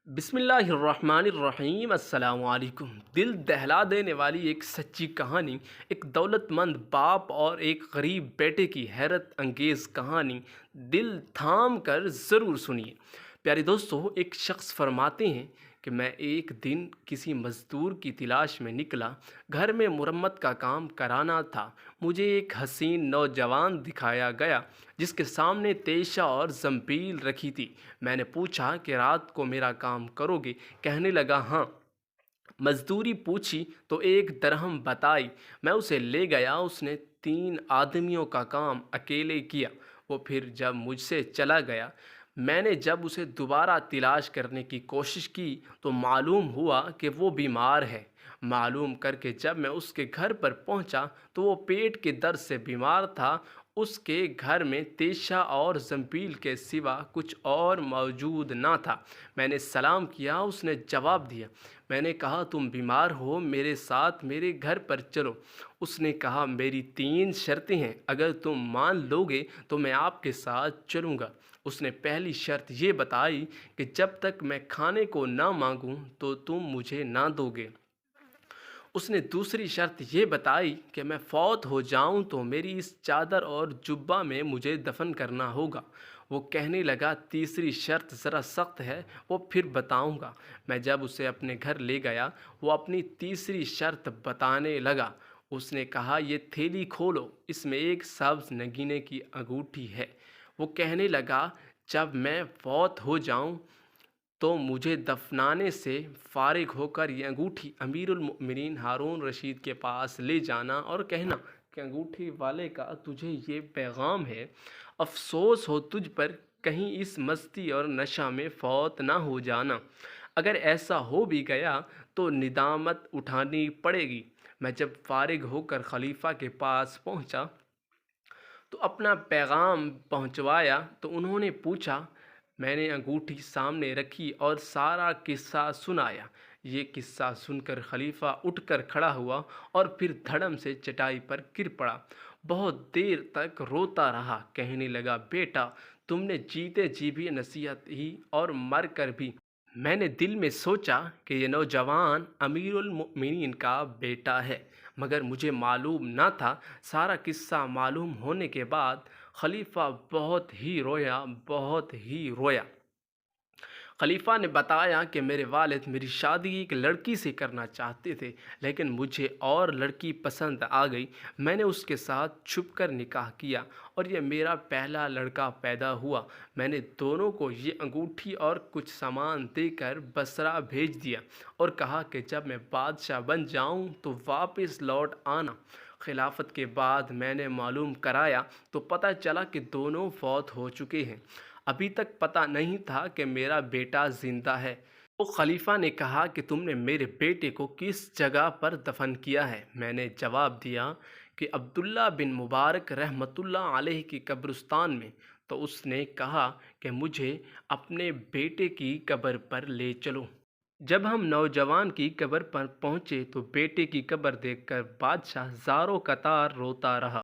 बिस्मिल्लाहिर्रहमानिर्रहीम अस्सलाम वालेकुम। दिल दहला देने वाली एक सच्ची कहानी, एक दौलतमंद बाप और एक गरीब बेटे की हैरत अंगेज़ कहानी दिल थाम कर ज़रूर सुनिए। प्यारे दोस्तों, एक शख्स फरमाते हैं कि मैं एक दिन किसी मज़दूर की तलाश में निकला। घर में मुरम्मत का काम कराना था। मुझे एक हसीन नौजवान दिखाया गया जिसके सामने तेशा और जंबील रखी थी। मैंने पूछा कि रात को मेरा काम करोगे? कहने लगा हाँ। मजदूरी पूछी तो एक दरहम बताई। मैं उसे ले गया। उसने 3 आदमियों का काम अकेले किया। वो फिर जब मुझसे चला गया, मैंने जब उसे दोबारा तलाश करने की कोशिश की तो मालूम हुआ कि वो बीमार है। मालूम करके जब मैं उसके घर पर पहुंचा तो वो पेट के दर्द से बीमार था। उसके घर में तेशा और जंबील के सिवा कुछ और मौजूद ना था। मैंने सलाम किया। उसने जवाब दिया। मैंने कहा तुम बीमार हो, मेरे साथ मेरे घर पर चलो। उसने कहा मेरी 3 शर्तें हैं, अगर तुम मान लोगे तो मैं आपके साथ चलूँगा। उसने पहली शर्त ये बताई कि जब तक मैं खाने को ना मांगूं तो तुम मुझे ना दोगे। उसने दूसरी शर्त ये बताई कि मैं फौत हो जाऊं तो मेरी इस चादर और जुब्बा में मुझे दफन करना होगा। वो कहने लगा तीसरी शर्त ज़रा सख्त है, वो फिर बताऊंगा। मैं जब उसे अपने घर ले गया, वो अपनी तीसरी शर्त बताने लगा। उसने कहा ये थैली खोलो, इसमें एक सब्ज़ नगीने की अंगूठी है। वो कहने लगा जब मैं फौत हो जाऊं तो मुझे दफनाने से फारिग होकर ये अंगूठी अमीरुल मोमिनीन हारून रशीद के पास ले जाना और कहना कि अंगूठी वाले का तुझे ये पैगाम है, अफसोस हो तुझ पर, कहीं इस मस्ती और नशा में फौत ना हो जाना। अगर ऐसा हो भी गया तो निदामत उठानी पड़ेगी। मैं जब फारिग होकर खलीफा के पास पहुंचा तो अपना पैगाम पहुंचवाया तो उन्होंने पूछा। मैंने अंगूठी सामने रखी और सारा किस्सा सुनाया। ये किस्सा सुनकर खलीफा उठकर खड़ा हुआ और फिर धड़म से चटाई पर गिर पड़ा। बहुत देर तक रोता रहा। कहने लगा बेटा, तुमने जीते जी भी नसीहत ही और मर कर भी। मैंने दिल में सोचा कि ये नौजवान अमीरुल मोमिनीन का बेटा है, मगर मुझे मालूम न था। सारा किस्सा मालूम होने के बाद खलीफा बहुत ही रोया, बहुत ही रोया। खलीफा ने बताया कि मेरे वालिद मेरी शादी एक लड़की से करना चाहते थे, लेकिन मुझे और लड़की पसंद आ गई। मैंने उसके साथ छुपकर निकाह किया और ये मेरा पहला लड़का पैदा हुआ। मैंने दोनों को ये अंगूठी और कुछ सामान देकर बसरा भेज दिया और कहा कि जब मैं बादशाह बन जाऊं तो वापस लौट आना। खिलाफत के बाद मैंने मालूम कराया तो पता चला कि दोनों फौत हो चुके हैं। अभी तक पता नहीं था कि मेरा बेटा जिंदा है। तो खलीफा ने कहा कि तुमने मेरे बेटे को किस जगह पर दफन किया है? मैंने जवाब दिया कि अब्दुल्ला बिन मुबारक रहमतुल्लाह अलैह की कब्रिस्तान में। तो उसने कहा कि मुझे अपने बेटे की कब्र पर ले चलो। जब हम नौजवान की कब्र पर पहुंचे तो बेटे की कब्र देखकर बादशाह ज़ारो कतार रोता रहा।